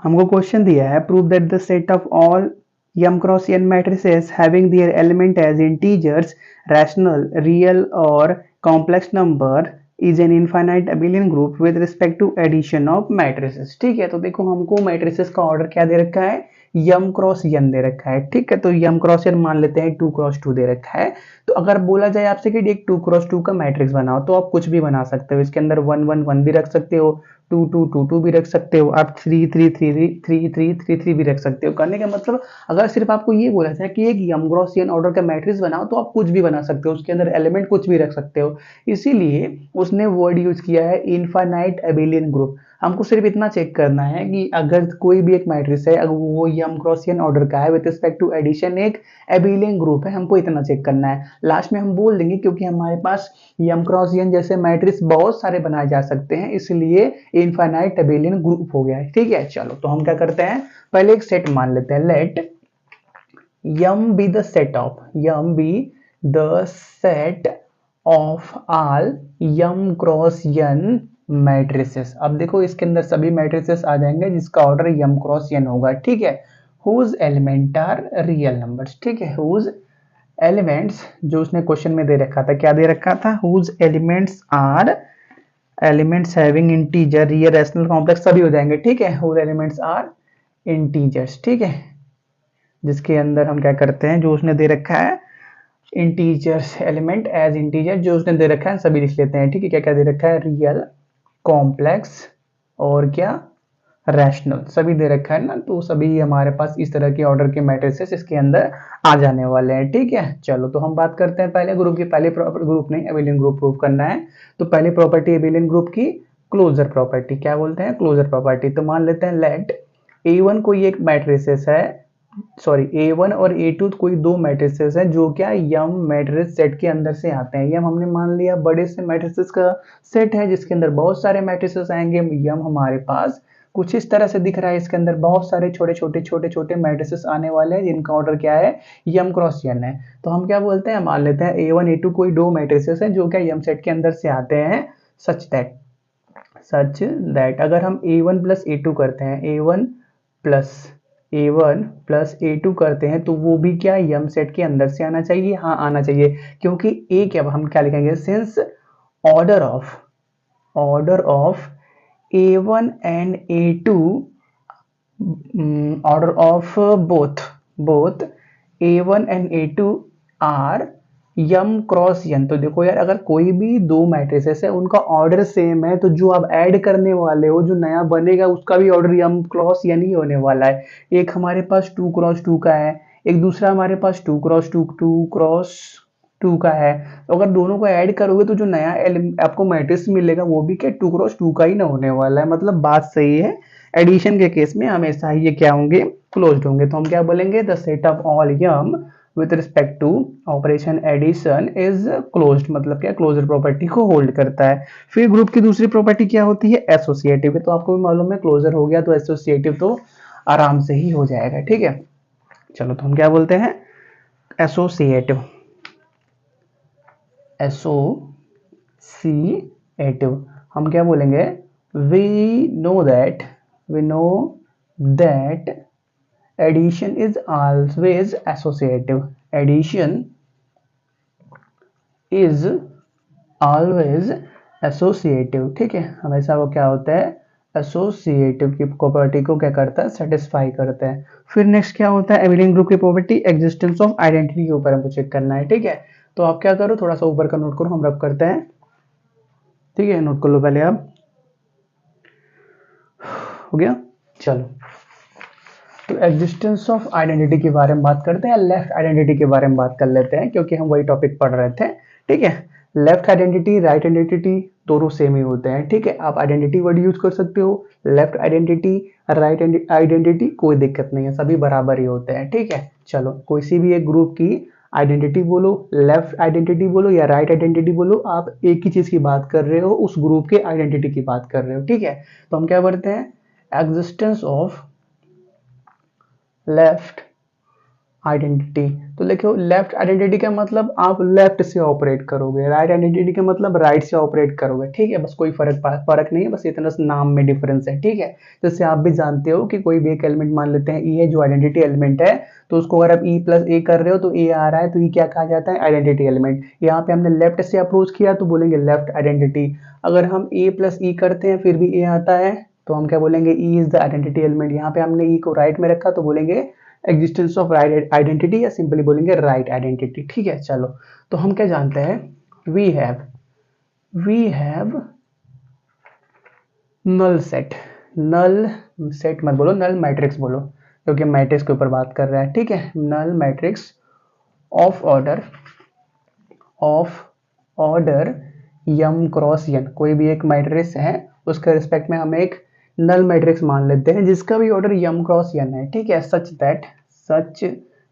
हमको क्वेश्चन दिया है prove that the set of all m cross n matrices having their element as integers, rational, real or complex number is an infinite abelian group with respect to addition of matrices। ठीक है, तो देखो हमको matrices का order क्या दे रखा है, m cross n दे रखा है। ठीक है, तो m क्रॉस n मान लेते हैं 2 क्रॉस 2 दे रखा है। तो अगर बोला जाए आपसे कि एक 2 क्रॉस 2 का मैट्रिक्स बनाओ, तो आप कुछ भी बना सकते हो। इसके अंदर 1 1 1 भी रख सकते हो, 2 2 2 2 भी रख सकते हो, आप 3 3 3 3 3 3 3 भी रख सकते हो। करने का मतलब अगर सिर्फ आपको ये बोला जाए कि एक m क्रॉस n ऑर्डर का मैट्रिक्स बनाओ, तो आप कुछ भी बना सकते हो, उसके अंदर एलिमेंट कुछ भी रख सकते हो। इसीलिए उसने वर्ड यूज किया है इनफाइनाइट एबिलियन ग्रुप। हमको सिर्फ इतना चेक करना है कि अगर कोई भी एक मैट्रिक्स है, अगर वो m क्रॉस n ऑर्डर का है विद रिस्पेक्ट टू एडिशन एक एबिलियन ग्रुप है, हमको इतना चेक करना है। लास्ट में हम बोल देंगे क्योंकि हमारे पास m क्रॉस n जैसे मैट्रिक्स बहुत सारे बनाए जा सकते हैं, इसलिए इनफाइनाइट एबिलियन ग्रुप हो गया है। ठीक है, चलो तो हम क्या करते हैं, पहले एक सेट मान लेते हैं। Let m be the set of m be the set of all m cross n matrices. अब देखो इसके अंदर सभी मैट्रिसेस आ जाएंगे जिसका ऑर्डर m क्रॉस n होगा। ठीक है, whose element are real numbers। ठीक है, whose elements जो उसने क्वेश्चन में दे रखा था, क्या दे रखा था, whose elements are elements having integer, real, rational, complex सभी हो जाएंगे। ठीक है, whose elements are integers। ठीक है, जिसके अंदर हम क्या करते हैं, जो उसने दे रखा है इंटीजर्स, एलिमेंट एज इंटीजर जो उसने दे रखा है सभी लिख लेते हैं। ठीक है, क्या क्या दे रखा है, रियल, कॉम्प्लेक्स और क्या, रैशनल, सभी दे रखा है ना। तो सभी हमारे पास इस तरह के ऑर्डर के मैट्रिसेस इसके अंदर आ जाने वाले हैं। ठीक है, चलो तो हम बात करते हैं पहले ग्रुप की। पहले ग्रुप नहीं, एबिलियन ग्रुप प्रूव करना है। तो पहली प्रॉपर्टी एबिलियन ग्रुप की क्लोजर प्रॉपर्टी, क्या बोलते हैं, क्लोजर प्रॉपर्टी। तो मान लेते हैं लेट A1 कोई एक मैट्रिसेस है, सॉरी A1 और A2 कोई दो मैट्रिसेस हैं जो क्या यम मैट्रिक्स सेट के अंदर से आते हैं। यम हमने मान लिया बड़े से मैट्रिसेस का सेट है जिसके अंदर बहुत सारे मैट्रिसेस आएंगे। यम हमारे पास कुछ इस तरह से दिख रहा है, इसके अंदर बहुत सारे छोटे छोटे मैट्रिसेस आने वाले हैं जिनका ऑर्डर क्या है, यम क्रॉस n है। तो हम क्या बोलते हैं, मान लेते हैं A1 A2 कोई दो मैट्रिसेस हैं जो क्या यम सेट के अंदर से आते हैं, सच दैट अगर हम A1 प्लस A2 करते हैं, A1 प्लस A2 करते हैं, तो वो भी क्या यम सेट के अंदर से आना चाहिए। हाँ आना चाहिए, क्योंकि A क्या, हम क्या लिखेंगे, since order of A1 and A2 order of both A1 and A2 are m cross n। तो देखो यार, अगर कोई भी दो मैट्रिसेस है उनका ऑर्डर सेम है, तो जो आप ऐड करने वाले हो, जो नया बनेगा उसका भी ऑर्डर यम क्रॉस n ही होने वाला है। एक हमारे पास 2 क्रॉस 2 का है, एक दूसरा हमारे पास 2 क्रॉस 2 का है। तो अगर दोनों को ऐड करोगे तो जो नया आपको मैट्रिक्स मिलेगा वो भी क्या 2 क्रॉस 2 का ही ना होने वाला है। मतलब बात सही है, एडिशन के केस में हमेशा ये क्या होंगे, क्लोज्ड होंगे। तो हम क्या बोलेंगे, the set of all m with respect to operation addition is closed, मतलब क्या क्लोजर प्रॉपर्टी को होल्ड करता है। फिर ग्रुप की दूसरी प्रॉपर्टी क्या होती है, एसोसिएटिव। तो आपको भी मालूम है क्लोजर हो गया तो एसोसिएटिव तो आराम से ही हो जाएगा। ठीक है, चलो तो हम क्या बोलते हैं, एसोसिएटिव हम क्या बोलेंगे, we know that addition is always associative, addition is always associative. ठीक है, हमेशा वो क्या होता है, एसोसिएटिव की प्रॉपर्टी को क्या करता है, सेटिस्फाई करता है। फिर नेक्स्ट क्या होता है, एबिलियन ग्रुप की प्रॉपर्टी एग्जिस्टेंस ऑफ आइडेंटिटी के ऊपर हमको चेक करना है। ठीक है, तो आप क्या करो, थोड़ा सा ऊपर का नोट करो, हम रब करते हैं। ठीक है, नोट कर लो पहले आप, हो गया। चलो तो एग्जिस्टेंस ऑफ आइडेंटिटी के बारे में बात करते हैं, लेफ्ट आइडेंटिटी के बारे में बात कर लेते हैं क्योंकि हम वही टॉपिक पढ़ रहे थे। ठीक है, लेफ्ट आइडेंटिटी राइट आइडेंटिटी दोनों सेम ही होते हैं। ठीक है, आप आइडेंटिटी वर्ड यूज कर सकते हो, लेफ्ट आइडेंटिटी, राइट आइडेंटिटी, कोई दिक्कत नहीं है, सभी बराबर ही होते हैं। ठीक है, चलो कोई सी भी एक ग्रुप की आइडेंटिटी बोलो, लेफ्ट आइडेंटिटी बोलो या राइट आइडेंटिटी बोलो, आप एक ही चीज की बात कर रहे हो, उस ग्रुप के आइडेंटिटी की बात कर रहे हो। ठीक है, तो हम क्या करते हैं, एग्जिस्टेंस ऑफ लेफ्ट आइडेंटिटी। तो देखो लेफ्ट आइडेंटिटी का मतलब आप लेफ्ट से ऑपरेट करोगे, राइट आइडेंटिटी का मतलब राइट से ऑपरेट करोगे, ठीक है। बस कोई फर्क नहीं है, बस इतना नाम में डिफरेंस है, ठीक है। जैसे आप भी जानते हो कि कोई भी एक एलिमेंट मान लेते हैं ई है जो आइडेंटिटी एलिमेंट है, तो उसको अगर आप ई प्लस ए कर रहे हो तो ए आ रहा है, तो ये क्या कहा जाता है, आइडेंटिटी एलिमेंट। यहाँ पे हमने लेफ्ट से अप्रोच किया तो बोलेंगे लेफ्ट आइडेंटिटी। अगर हम ए प्लस ई करते हैं फिर भी ए आता है तो हम क्या बोलेंगे, E is the identity element. यहाँ पे हमने ई को राइट में रखा तो बोलेंगे एग्जिस्टेंस ऑफ राइट आइडेंटिटी, या सिंपली बोलेंगे राइट आइडेंटिटी, ठीक है। चलो तो हम क्या जानते हैं, we have null set, null set मत बोलो, नल मैट्रिक्स बोलो, क्योंकि मैट्रिक्स के ऊपर बात कर रहा है, ठीक है। Null matrix of order m cross n, कोई भी एक मैट्रिक्स है उसके रिस्पेक्ट में हम एक नल मैट्रिक्स मान लेते हैं जिसका भी ऑर्डर यम क्रॉस एन है, ठीक है। सच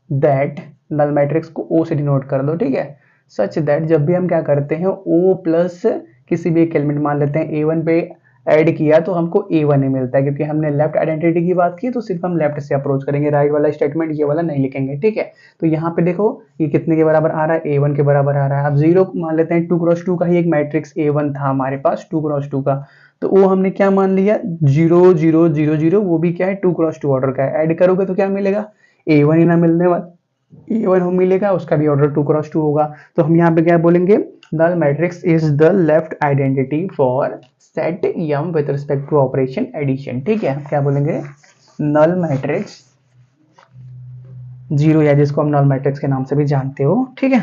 दैट नल मैट्रिक्स को ओ से डिनोट कर दो, ठीक है। सच दैट जब भी हम क्या करते हैं ओ प्लस किसी भी एक एलिमेंट मान लेते हैं A1 पे ऐड किया तो हमको A1 ही मिलता है, क्योंकि हमने लेफ्ट आइडेंटिटी की बात की तो सिर्फ हम लेफ्ट से अप्रोच करेंगे, राइट वाला स्टेटमेंट ये वाला नहीं लिखेंगे, ठीक है। तो यहाँ पे देखो ये कितने के बराबर आ रहा है, A1 के बराबर आ रहा है। अब जीरो मान लेते हैं, 2x2 का ही एक मैट्रिक्स A1 था हमारे पास 2x2 का, तो वो हमने क्या मान लिया 0 0 0 0, वो भी क्या है 2x2 ऑर्डर का है। ऐड करोगे तो क्या मिलेगा, A1 ही ना मिलने वाला, A1 हम मिलेगा, उसका भी ऑर्डर 2x2 होगा। तो हम यहाँ पे क्या बोलेंगे, null matrix is the left identity for set m with respect to operation addition, ठीक है। क्या बोलेंगे, null matrix जीरो, या जिसको हम null matrix के नाम से भी जानते हो, ठीक है।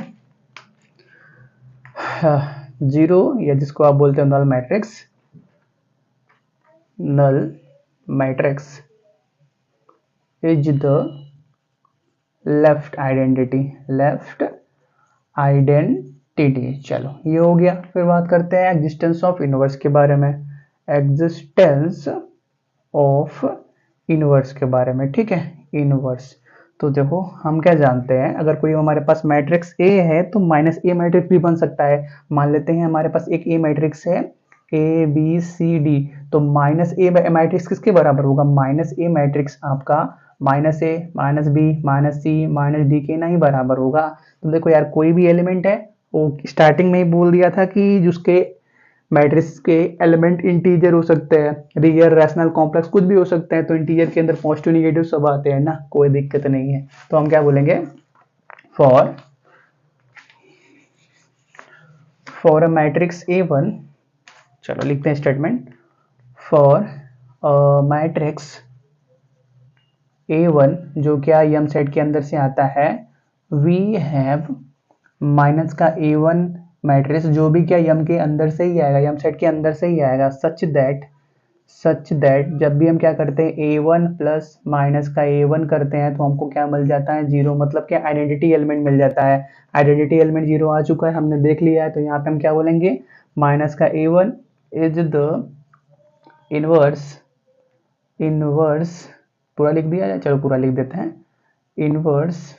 जीरो या जिसको आप बोलते हो null matrix is the left identity. चलो ये हो गया। फिर बात करते हैं एग्जिस्टेंस ऑफ इनवर्स के बारे में, एग्जिस्टेंस ऑफ इनवर्स के बारे में, ठीक है। इनवर्स तो देखो हम क्या जानते हैं, अगर कोई हमारे पास मैट्रिक्स ए है तो माइनस ए मैट्रिक्स भी बन सकता है। मान लेते हैं हमारे पास एक ए मैट्रिक्स है ए बी सी डी, तो माइनस ए मैट्रिक्स किसके बराबर होगा, माइनस ए मैट्रिक्स आपका माइनस ए माइनस बी माइनस सी माइनस डी के ना ही बराबर होगा। तो देखो यार कोई भी एलिमेंट है, वो स्टार्टिंग में ही बोल दिया था कि जिसके मैट्रिक्स के एलिमेंट इंटीजर हो सकते हैं, रियल रैशनल कॉम्प्लेक्स कुछ भी हो सकते हैं, तो इंटीजर के अंदर पॉजिटिव नेगेटिव सब आते हैं ना, कोई दिक्कत नहीं है। तो हम क्या बोलेंगे, फॉर अ मैट्रिक्स A1, चलो लिखते हैं स्टेटमेंट, फॉर मैट्रिक्स A1 जो क्या यम सेट के अंदर से आता है, वी हैव माइनस का A1 मैट्रिक्स जो भी क्या यम के अंदर से ही आएगा, यम सेट के अंदर से ही आएगा, सच दैट जब भी हम क्या करते हैं A1 प्लस माइनस का A1 करते हैं तो हमको क्या मिल जाता है, जीरो, मतलब क्या आइडेंटिटी एलिमेंट मिल जाता है। आइडेंटिटी एलिमेंट जीरो आ चुका है, हमने देख लिया है, तो यहाँ पे हम क्या बोलेंगे, माइनस का A1 इज द इनवर्स पूरा लिख दिया जाए, चलो पूरा लिख देते हैं, इनवर्स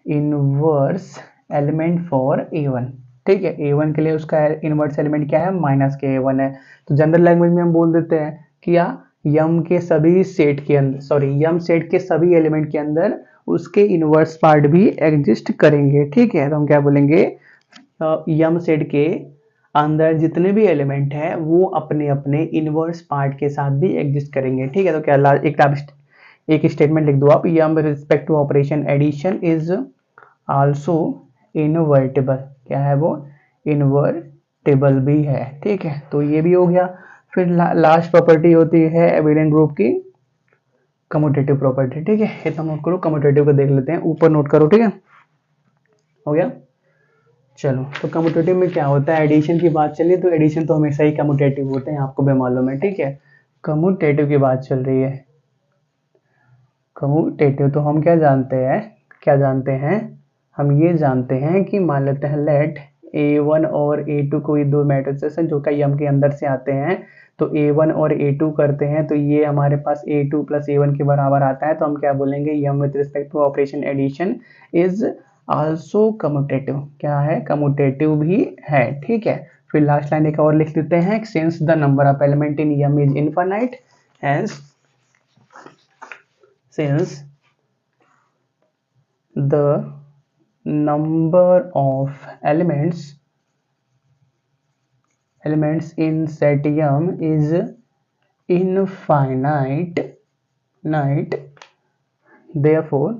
एलिमेंट फॉर A1, ठीक है। A1 के लिए उसका इनवर्स एलिमेंट क्या है, माइनस के A1 है। तो जनरल लैंग्वेज में हम बोल देते हैं कि यम के सभी सेट के अंदर, यम सेट के सभी एलिमेंट के अंदर उसके इनवर्स पार्ट भी एग्जिस्ट करेंगे, ठीक है। तो हम क्या बोलेंगे, यम सेट के अंदर जितने भी एलिमेंट है वो अपने अपने इनवर्स पार्ट के साथ भी एग्जिस्ट करेंगे, ठीक है। तो क्या एक स्टेटमेंट लिख दो आप, sum with respect to operation addition is also invertible, क्या है वो, इनवर्टेबल भी है, ठीक है। तो ये भी हो गया। फिर लास्ट प्रॉपर्टी होती है एबिलियन ग्रुप की, कम्यूटेटिव प्रॉपर्टी, ठीक है। इतना नोट करो, कम्यूटेटिव को देख लेते हैं, ऊपर नोट करो, ठीक है, हो गया। चलो तो कम्यूटेटिव में क्या होता है, एडिशन की बात चलिए तो एडिशन तो हमेशा ही कम्यूटेटिव होते हैं, आपको भी मालूम है, ठीक है। कम्यूटेटिव की बात चल रही है, कम्यूटेटिव तो हम क्या जानते हैं, हम ये जानते हैं कि मान लेते हैं लेट A1 और A2 कोई दो मैट्रिसेस हैं जो कि यम के अंदर से आते हैं, तो A1 और A2 करते हैं तो ये हमारे पास A2 प्लस A1 के बराबर आता है, तो हम क्या बोलेंगे, sum with respect to operation addition is also commutative, क्या है, कम्यूटेटिव भी है, ठीक है। फिर लास्ट लाइन एक और लिख देते हैं, since the number of element in m is infinite, hence since the number of elements in set M is infinite, therefore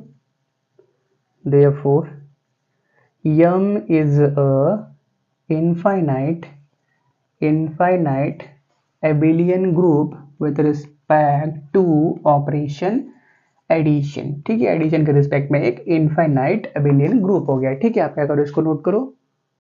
M is a infinite abelian group with respect to operation addition. ठीक है, addition के respect में एक infinite abelian group हो गया। ठीक है, आप क्या करो, इसको नोट करो।